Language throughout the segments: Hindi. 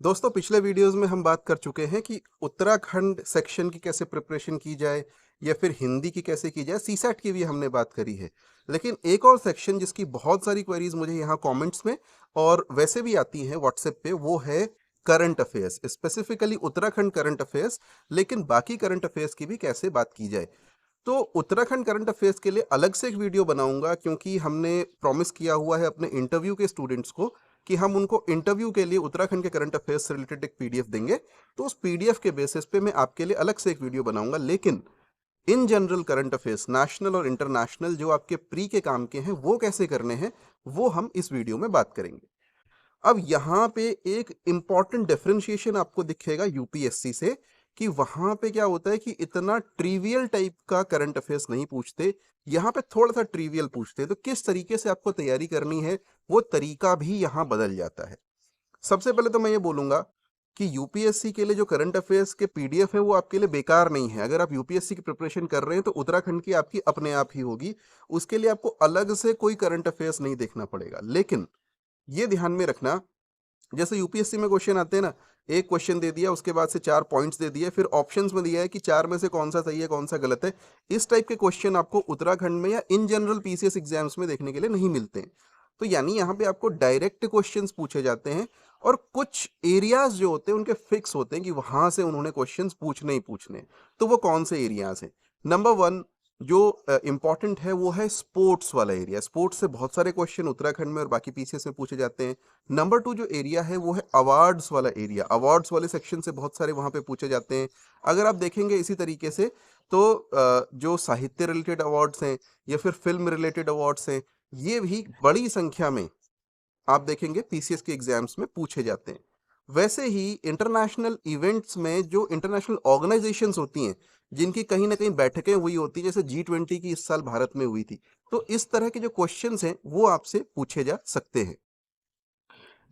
दोस्तों पिछले वीडियोस में हम बात कर चुके हैं कि उत्तराखंड सेक्शन की कैसे प्रिपरेशन की जाए या फिर हिंदी की कैसे की जाए। सीसैट की भी हमने बात करी है। लेकिन एक और सेक्शन जिसकी बहुत सारी क्वेरीज मुझे यहाँ कमेंट्स में और वैसे भी आती हैं व्हाट्सएप पे, वो है current affairs, specifically Uttarakhand current affairs. लेकिन बाकी करंट अफेयर्स की भी कैसे बात की जाए। तो उत्तराखंड करंट अफेयर्स के लिए अलग से एक वीडियो बनाऊंगा, क्योंकि हमने प्रॉमिस किया हुआ है अपने इंटरव्यू के स्टूडेंट्स को कि हम उनको इंटरव्यू के लिए उत्तराखंड के करंट अफेयर्स से रिलेटेड एक पीडीएफ देंगे। तो उस पीडीएफ के बेसिस पे मैं आपके लिए अलग से एक वीडियो बनाऊंगा। लेकिन in general current affairs national और इंटरनेशनल जो आपके प्री के काम के हैं वो कैसे करने हैं, वो हम इस वीडियो में बात करेंगे। अब यहाँ पे एक इंपॉर्टेंट डिफरेंशिएशन आपको दिखेगा यूपीएससी से, कि वहां पे क्या होता है कि इतना ट्रिवियल टाइप का करंट अफेयर्स नहीं पूछते, यहाँ पे थोड़ा सा ट्रिवियल पूछते हैं। तो किस तरीके से आपको तैयारी करनी है वो तरीका भी यहाँ बदल जाता है। सबसे पहले तो मैं ये बोलूंगा कि यूपीएससी के लिए जो करंट अफेयर्स के पीडीएफ है वो आपके लिए बेकार नहीं है। अगर आप यूपीएससी की प्रिपरेशन कर रहे हैं तो उत्तराखंड की आपकी अपने आप ही होगी। उसके लिए आपको अलग से कोई करंट अफेयर्स नहीं देखना पड़ेगा। लेकिन ये ध्यान में रखना, जैसे यूपीएससी में क्वेश्चन आते हैं ना, एक क्वेश्चन दे दिया, उसके बाद से 4 पॉइंट्स दे दिए, फिर ऑप्शंस में दिया है कि 4 में से कौन सा सही है कौन सा गलत है। इस टाइप के क्वेश्चन आपको उत्तराखंड में या इन जनरल पीसीएस एग्जाम्स में देखने के लिए नहीं मिलते हैं। तो यानी यहाँ पे आपको डायरेक्ट क्वेश्चंस पूछे जाते हैं और कुछ एरियाज जो होते हैं उनके फिक्स होते हैं कि वहां से उन्होंने क्वेश्चंस पूछने ही पूछने। तो वो कौन से एरियाज हैं? नंबर वन जो इंपॉर्टेंट है वो है स्पोर्ट्स वाला एरिया। स्पोर्ट्स से बहुत सारे क्वेश्चन उत्तराखंड में और बाकी पीसीएस में पूछे जाते हैं। नंबर टू जो एरिया है वो है अवार्ड्स वाला एरिया। अवार्ड्स वाले सेक्शन से बहुत सारे वहां पे पूछे जाते हैं। अगर आप देखेंगे इसी तरीके से तो जो साहित्य रिलेटेड अवार्ड्स हैं या फिर फिल्म रिलेटेड अवार्ड्स हैं, ये भी बड़ी संख्या में आप देखेंगे पीसीएस के एग्जाम्स में पूछे जाते हैं। वैसे ही इंटरनेशनल इवेंट्स में जो इंटरनेशनल ऑर्गेनाइजेशंस होती हैं, जिनकी कहीं ना कहीं बैठकें हुई होती हैं, जैसे G20 की इस साल भारत में हुई थी, तो इस तरह के जो क्वेश्चंस हैं वो आपसे पूछे जा सकते हैं।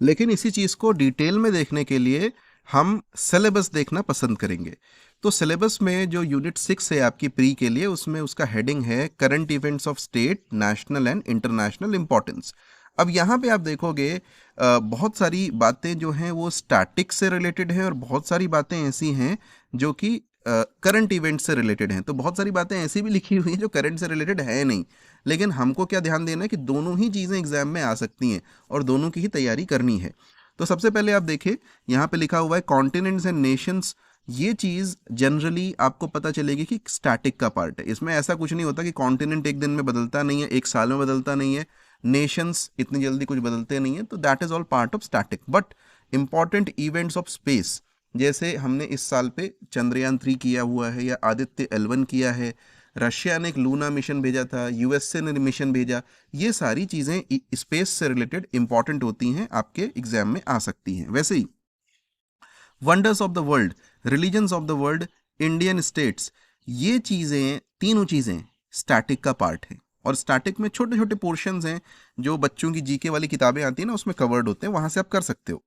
लेकिन इसी चीज को डिटेल में देखने के लिए हम सिलेबस देखना पसंद करेंगे। तो सिलेबस में जो यूनिट 6 है आपकी प्री के लिए, उसमें उसका हेडिंग है current events of state, national and international importance. अब यहाँ पे आप देखोगे बहुत सारी बातें जो हैं वो स्टैटिक से रिलेटेड हैं और बहुत सारी बातें ऐसी हैं जो कि करंट इवेंट से रिलेटेड हैं। तो बहुत सारी बातें ऐसी भी लिखी हुई हैं जो करंट से रिलेटेड है नहीं। लेकिन हमको क्या ध्यान देना है कि दोनों ही चीज़ें एग्जाम में आ सकती हैं और दोनों की ही तैयारी करनी है। तो सबसे पहले आप देखिए, यहाँ पे लिखा हुआ है कॉन्टिनेंट्स एंड नेशंस। ये चीज़ जनरली आपको पता चलेगी कि स्टैटिक का पार्ट है। इसमें ऐसा कुछ नहीं होता कि कॉन्टिनेंट एक दिन में बदलता नहीं है, एक साल में बदलता नहीं है, नेशंस इतनी जल्दी कुछ बदलते नहीं है। तो that is all part of static. But important events of space, जैसे हमने इस साल पे चंद्रयान 3 किया हुआ है या आदित्य L1 किया है, रशिया ने एक लूना मिशन भेजा था, यूएसए ने मिशन भेजा, ये सारी चीज़ें स्पेस से रिलेटेड इंपॉर्टेंट होती हैं, आपके एग्जाम में आ सकती हैं। वैसे ही wonders of the world, religions of the world, Indian states, ये चीज़ें, तीनों चीज़ें स्टैटिक का पार्ट है। और स्टैटिक में छोटे छोटे पोर्शंस हैं जो बच्चों की जीके वाली किताबें आती हैं ना, उसमें कवर्ड होते हैं, वहां से आप कर सकते हो।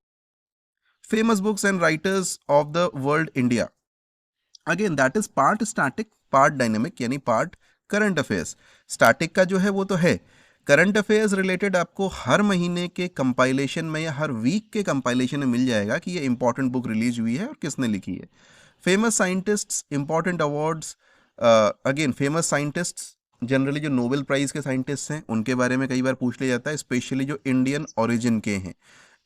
Famous books and writers of the world India, again that is part static part dynamic, यानी पार्ट करंट अफेयर्स। स्टैटिक का जो है वो तो है। करंट अफेयर्स रिलेटेड आपको हर महीने के कंपाइलेशन में या हर वीक के कंपाइलेशन में मिल जाएगा कि ये इंपॉर्टेंट बुक रिलीज हुई है और किसने लिखी है। Famous scientists, important awards, again famous scientists generally जो नोबेल प्राइज के साइंटिस्ट हैं उनके बारे में कई बार पूछ लिया जाता है, स्पेशली जो इंडियन ओरिजिन के हैं।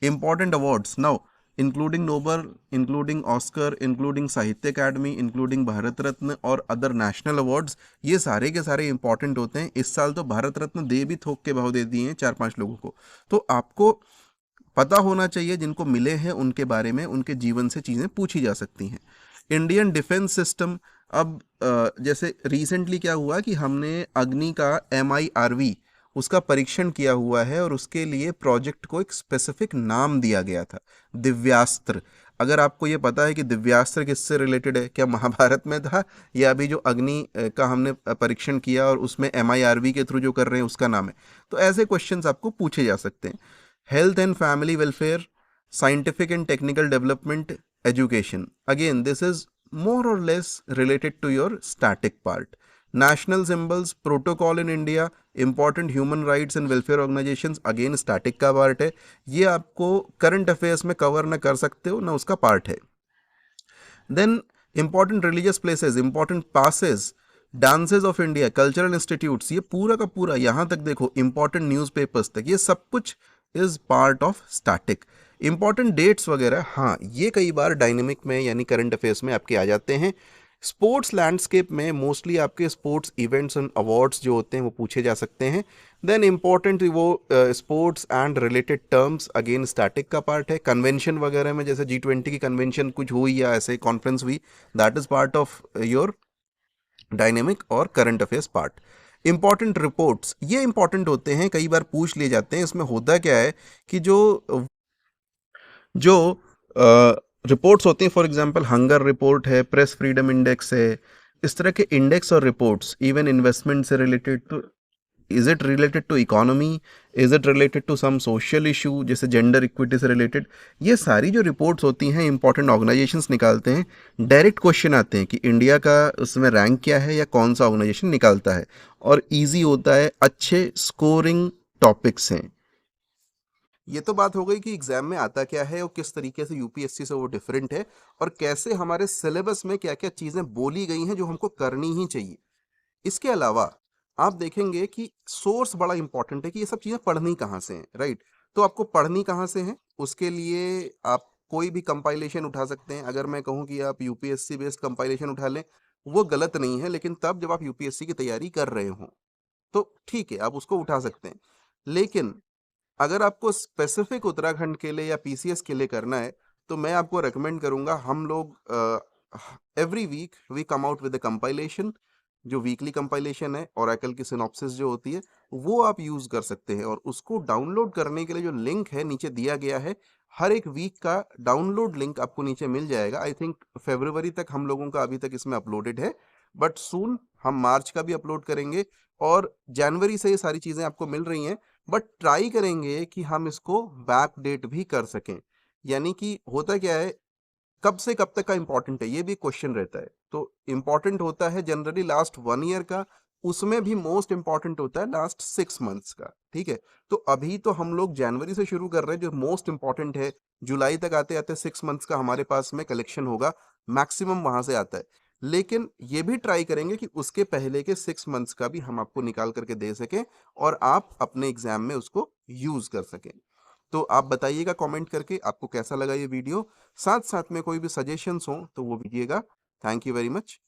Important awards now including Nobel, including Oscar, including Sahitya Akademi, including Bharat Ratna और अदर नेशनल अवार्ड्स, ये सारे के सारे इंपॉर्टेंट होते हैं। इस साल तो भारत रत्न दे भी थोक के भाव दे दिए हैं 4-5 लोगों को। तो आपको पता होना चाहिए जिनको मिले हैं उनके बारे में, उनके जीवन से चीज़ें पूछी जा सकती हैं। इंडियन डिफेंस सिस्टम, अब जैसे रिसेंटली क्या हुआ कि हमने अग्नि का MIRV उसका परीक्षण किया हुआ है और उसके लिए प्रोजेक्ट को एक स्पेसिफिक नाम दिया गया था, दिव्यास्त्र। अगर आपको ये पता है कि दिव्यास्त्र किससे रिलेटेड है, क्या महाभारत में था या अभी जो अग्नि का हमने परीक्षण किया और उसमें MIRV के थ्रू जो कर रहे हैं उसका नाम है, तो ऐसे क्वेश्चंस आपको पूछे जा सकते हैं। Health and family welfare, scientific and technical development, education, again this is more or less related to your static part. National symbols, protocol in India, important human rights and welfare organisations, again static का पार्ट है। ये आपको करंट अफेयर्स में कवर ना कर सकते हो ना उसका पार्ट है। Then important religious places, important passes, dances of India, cultural institutes, ये पूरा का पूरा यहाँ तक देखो इंपॉर्टेंट न्यूज़पेपर्स तक, ये सब कुछ is part of static. Important dates वगैरह, हाँ ये कई बार डायनेमिक में यानी करंट अफेयर्स में आपके आ जाते हैं। स्पोर्ट्स लैंडस्केप में मोस्टली आपके स्पोर्ट्स इवेंट्स एंड अवार्ड्स जो होते हैं वो पूछे जा सकते हैं। देन इंपॉर्टेंट वो sports and related terms, again static का पार्ट है। कन्वेंशन वगैरह में जैसे G20 की कन्वेंशन कुछ हुई या ऐसे कॉन्फ्रेंस हुई, that is part of your dynamic और current affairs part. Important reports, ये इंपॉर्टेंट होते हैं, कई बार पूछ लिए जाते हैं। इसमें होता क्या है कि जो जो रिपोर्ट्स होती हैं, फॉर एग्जांपल हंगर रिपोर्ट है, प्रेस फ्रीडम इंडेक्स है, इस तरह के इंडेक्स और रिपोर्ट्स, इवन इन्वेस्टमेंट से रिलेटेड, तो is it related to economy, is it related to some social issue जैसे जेंडर इक्विटी से रिलेटेड, ये सारी जो रिपोर्ट्स होती हैं इंपॉर्टेंट ऑर्गेनाइजेशंस निकालते हैं। डायरेक्ट क्वेश्चन आते हैं कि इंडिया का उसमें रैंक क्या है या कौन सा ऑर्गेनाइजेशन निकालता है, और इजी होता है, अच्छे स्कोरिंग टॉपिक्स हैं। ये तो बात हो गई कि एग्जाम में आता क्या है और किस तरीके से यूपीएससी से वो डिफरेंट है, और कैसे हमारे सिलेबस में क्या क्या चीजें बोली गई हैं जो हमको करनी ही चाहिए। इसके अलावा आप देखेंगे कि सोर्स बड़ा इंपॉर्टेंट है कि ये सब चीजें पढ़नी कहाँ से हैं, राइट। तो आपको पढ़नी कहाँ से है, उसके लिए आप कोई भी कंपाइलेशन उठा सकते हैं। अगर मैं कहूँ कि आप यूपीएससी बेस्ड कंपाइलेशन उठा लें, वो गलत नहीं है, लेकिन तब जब आप यूपीएससी की तैयारी कर रहे हो तो ठीक है, आप उसको उठा सकते हैं। लेकिन अगर आपको स्पेसिफिक उत्तराखंड के लिए या पीसीएस के लिए करना है, तो मैं आपको रेकमेंड करूंगा, हम लोग every week we come out with a compilation. जो वीकली कंपाइलेशन है, ओरेकल की सिनॉप्सिस जो होती है, वो आप यूज कर सकते हैं। और उसको डाउनलोड करने के लिए जो लिंक है नीचे दिया गया है, हर एक वीक का डाउनलोड लिंक आपको नीचे मिल जाएगा। आई थिंक फरवरी तक हम लोगों का अभी तक इसमें अपलोडेड है, बट सून हम मार्च का भी अपलोड करेंगे, और जनवरी से ये सारी चीजें आपको मिल रही हैं। बट ट्राई करेंगे कि हम इसको बैक डेट भी कर सकें। यानी कि होता क्या है, कब से कब तक का इंपॉर्टेंट है, ये भी क्वेश्चन रहता है। तो इंपॉर्टेंट होता है जनरली लास्ट 1 ईयर का, उसमें भी मोस्ट इंपॉर्टेंट होता है लास्ट 6 मंथ्स का, ठीक है। तो अभी तो हम लोग जनवरी से शुरू कर रहे हैं, जो मोस्ट इंपॉर्टेंट है जुलाई तक आते आते 6 मंथ्स का हमारे पास में कलेक्शन होगा, मैक्सिमम वहां से आता है। लेकिन ये भी ट्राई करेंगे कि उसके पहले के 6 मंथ्स का भी हम आपको निकाल करके दे सकें, और आप अपने एग्जाम में उसको यूज कर सकें। तो आप बताइएगा कमेंट करके आपको कैसा लगा ये वीडियो। साथ साथ में कोई भी सजेशंस हो तो वो दीजिएगा। Thank you very much.